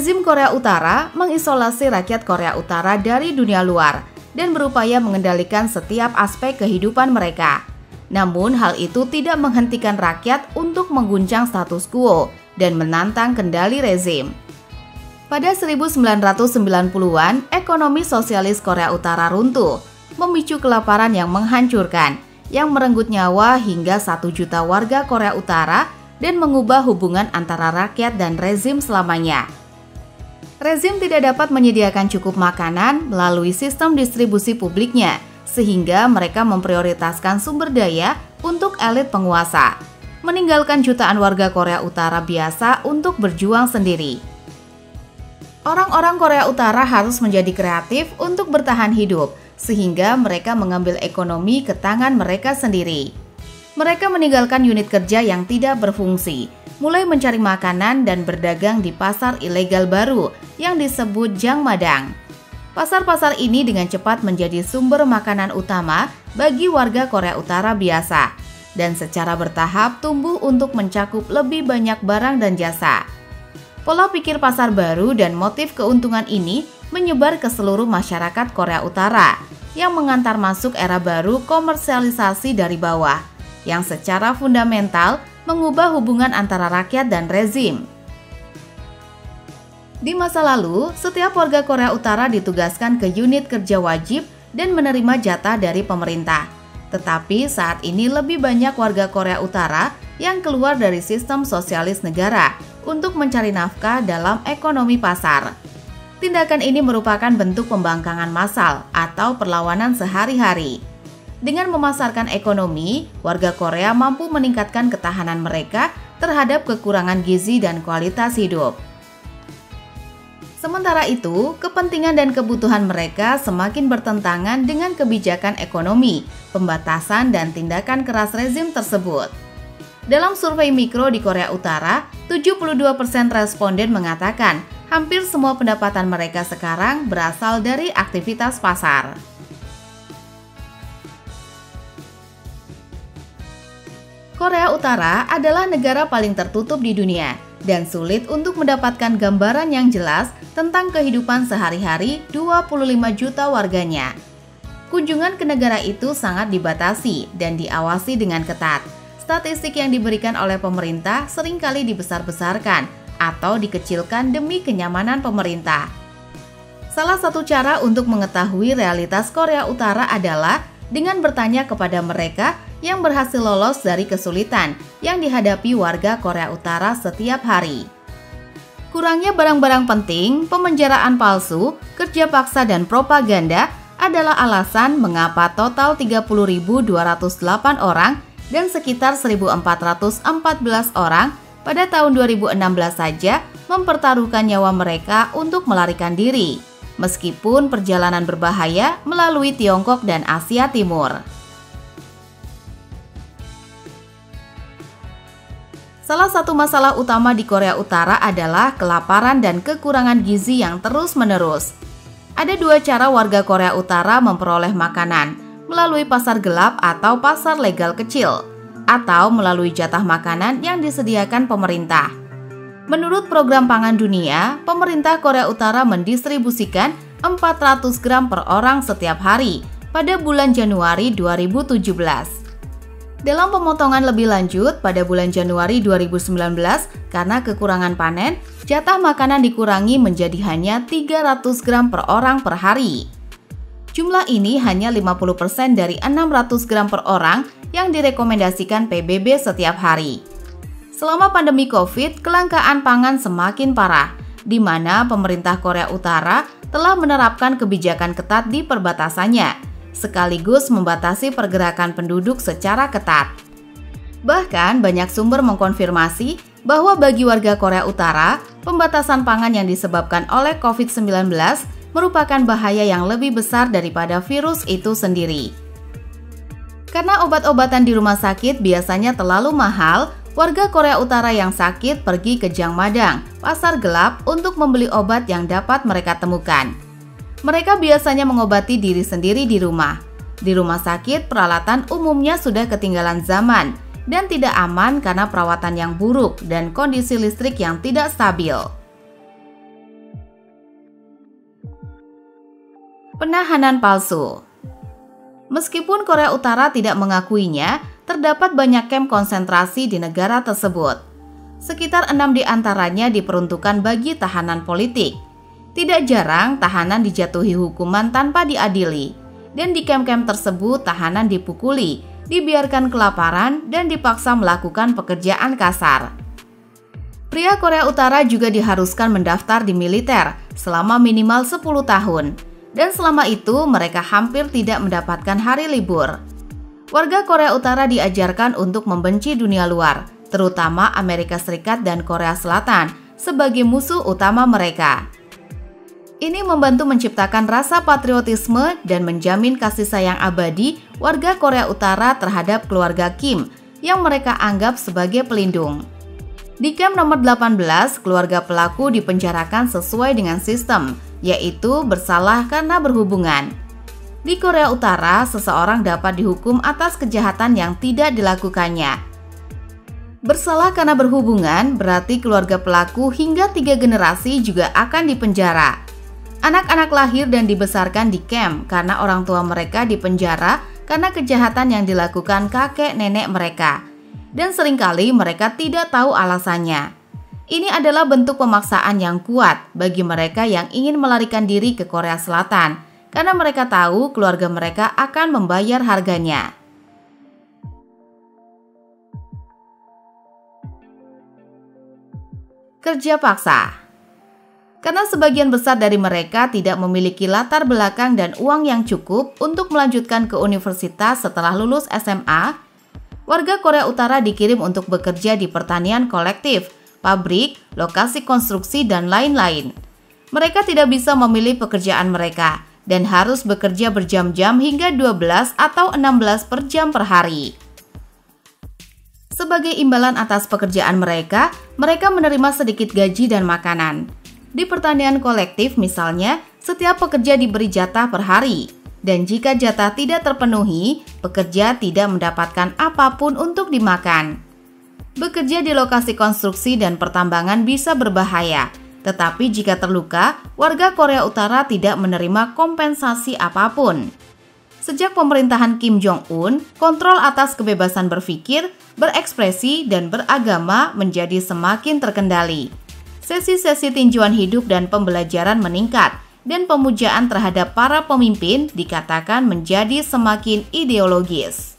Rezim Korea Utara mengisolasi rakyat Korea Utara dari dunia luar dan berupaya mengendalikan setiap aspek kehidupan mereka. Namun hal itu tidak menghentikan rakyat untuk mengguncang status quo dan menantang kendali rezim. Pada 1990-an, ekonomi sosialis Korea Utara runtuh, memicu kelaparan yang menghancurkan, yang merenggut nyawa hingga 1 juta warga Korea Utara dan mengubah hubungan antara rakyat dan rezim selamanya. Rezim tidak dapat menyediakan cukup makanan melalui sistem distribusi publiknya, sehingga mereka memprioritaskan sumber daya untuk elit penguasa, meninggalkan jutaan warga Korea Utara biasa untuk berjuang sendiri. Orang-orang Korea Utara harus menjadi kreatif untuk bertahan hidup, sehingga mereka mengambil ekonomi ke tangan mereka sendiri. Mereka meninggalkan unit kerja yang tidak berfungsi, mulai mencari makanan dan berdagang di pasar ilegal baru yang disebut Jangmadang. Pasar-pasar ini dengan cepat menjadi sumber makanan utama bagi warga Korea Utara biasa, dan secara bertahap tumbuh untuk mencakup lebih banyak barang dan jasa. Pola pikir pasar baru dan motif keuntungan ini menyebar ke seluruh masyarakat Korea Utara, yang mengantar masuk era baru komersialisasi dari bawah, yang secara fundamental mengubah hubungan antara rakyat dan rezim. Di masa lalu, setiap warga Korea Utara ditugaskan ke unit kerja wajib dan menerima jatah dari pemerintah. Tetapi saat ini lebih banyak warga Korea Utara yang keluar dari sistem sosialis negara untuk mencari nafkah dalam ekonomi pasar. Tindakan ini merupakan bentuk pembangkangan massal atau perlawanan sehari-hari. Dengan memasarkan ekonomi, warga Korea mampu meningkatkan ketahanan mereka terhadap kekurangan gizi dan kualitas hidup. Sementara itu, kepentingan dan kebutuhan mereka semakin bertentangan dengan kebijakan ekonomi, pembatasan, dan tindakan keras rezim tersebut. Dalam survei mikro di Korea Utara, 72% responden mengatakan hampir semua pendapatan mereka sekarang berasal dari aktivitas pasar. Korea Utara adalah negara paling tertutup di dunia dan sulit untuk mendapatkan gambaran yang jelas tentang kehidupan sehari-hari 25 juta warganya. Kunjungan ke negara itu sangat dibatasi dan diawasi dengan ketat. Statistik yang diberikan oleh pemerintah seringkali dibesar-besarkan atau dikecilkan demi kenyamanan pemerintah. Salah satu cara untuk mengetahui realitas Korea Utara adalah dengan bertanya kepada mereka yang berhasil lolos dari kesulitan yang dihadapi warga Korea Utara setiap hari. Kurangnya barang-barang penting, pemenjaraan palsu, kerja paksa, dan propaganda adalah alasan mengapa total 30.208 orang dan sekitar 1.414 orang pada tahun 2016 saja mempertaruhkan nyawa mereka untuk melarikan diri, meskipun perjalanan berbahaya melalui Tiongkok dan Asia Timur. Salah satu masalah utama di Korea Utara adalah kelaparan dan kekurangan gizi yang terus-menerus. Ada 2 cara warga Korea Utara memperoleh makanan, melalui pasar gelap atau pasar legal kecil, atau melalui jatah makanan yang disediakan pemerintah. Menurut Program Pangan Dunia, pemerintah Korea Utara mendistribusikan 400 gram per orang setiap hari pada bulan Januari 2017. Dalam pemotongan lebih lanjut, pada bulan Januari 2019, karena kekurangan panen, jatah makanan dikurangi menjadi hanya 300 gram per orang per hari. Jumlah ini hanya 50% dari 600 gram per orang yang direkomendasikan PBB setiap hari. Selama pandemi COVID, kelangkaan pangan semakin parah, di mana pemerintah Korea Utara telah menerapkan kebijakan ketat di perbatasannya, sekaligus membatasi pergerakan penduduk secara ketat. Bahkan banyak sumber mengkonfirmasi bahwa bagi warga Korea Utara, pembatasan pangan yang disebabkan oleh COVID-19 merupakan bahaya yang lebih besar daripada virus itu sendiri. Karena obat-obatan di rumah sakit biasanya terlalu mahal, warga Korea Utara yang sakit pergi ke Jangmadang, pasar gelap, untuk membeli obat yang dapat mereka temukan. Mereka biasanya mengobati diri sendiri di rumah. Di rumah sakit, peralatan umumnya sudah ketinggalan zaman dan tidak aman karena perawatan yang buruk dan kondisi listrik yang tidak stabil. Penahanan palsu. Meskipun Korea Utara tidak mengakuinya, terdapat banyak kamp konsentrasi di negara tersebut. Sekitar 6 di antaranya diperuntukkan bagi tahanan politik. Tidak jarang tahanan dijatuhi hukuman tanpa diadili, dan di kamp-kamp tersebut tahanan dipukuli, dibiarkan kelaparan, dan dipaksa melakukan pekerjaan kasar. Pria Korea Utara juga diharuskan mendaftar di militer selama minimal 10 tahun, dan selama itu mereka hampir tidak mendapatkan hari libur. Warga Korea Utara diajarkan untuk membenci dunia luar, terutama Amerika Serikat dan Korea Selatan, sebagai musuh utama mereka. Ini membantu menciptakan rasa patriotisme dan menjamin kasih sayang abadi warga Korea Utara terhadap keluarga Kim yang mereka anggap sebagai pelindung. Di kamp nomor 18, keluarga pelaku dipenjarakan sesuai dengan sistem, yaitu bersalah karena berhubungan. Di Korea Utara, seseorang dapat dihukum atas kejahatan yang tidak dilakukannya. Bersalah karena berhubungan berarti keluarga pelaku hingga 3 generasi juga akan dipenjara. Anak-anak lahir dan dibesarkan di kamp karena orang tua mereka dipenjara karena kejahatan yang dilakukan kakek nenek mereka. Dan seringkali mereka tidak tahu alasannya. Ini adalah bentuk pemaksaan yang kuat bagi mereka yang ingin melarikan diri ke Korea Selatan, karena mereka tahu keluarga mereka akan membayar harganya. Kerja paksa. Karena sebagian besar dari mereka tidak memiliki latar belakang dan uang yang cukup untuk melanjutkan ke universitas setelah lulus SMA, warga Korea Utara dikirim untuk bekerja di pertanian kolektif, pabrik, lokasi konstruksi, dan lain-lain. Mereka tidak bisa memilih pekerjaan mereka dan harus bekerja berjam-jam hingga 12 atau 16 per jam per hari. Sebagai imbalan atas pekerjaan mereka menerima sedikit gaji dan makanan. Di pertanian kolektif misalnya, setiap pekerja diberi jatah per hari. Dan jika jatah tidak terpenuhi, pekerja tidak mendapatkan apapun untuk dimakan. Bekerja di lokasi konstruksi dan pertambangan bisa berbahaya, tetapi jika terluka, warga Korea Utara tidak menerima kompensasi apapun. Sejak pemerintahan Kim Jong-un, kontrol atas kebebasan berpikir, berekspresi, dan beragama menjadi semakin terkendali. Sesi-sesi tinjauan hidup dan pembelajaran meningkat, dan pemujaan terhadap para pemimpin dikatakan menjadi semakin ideologis.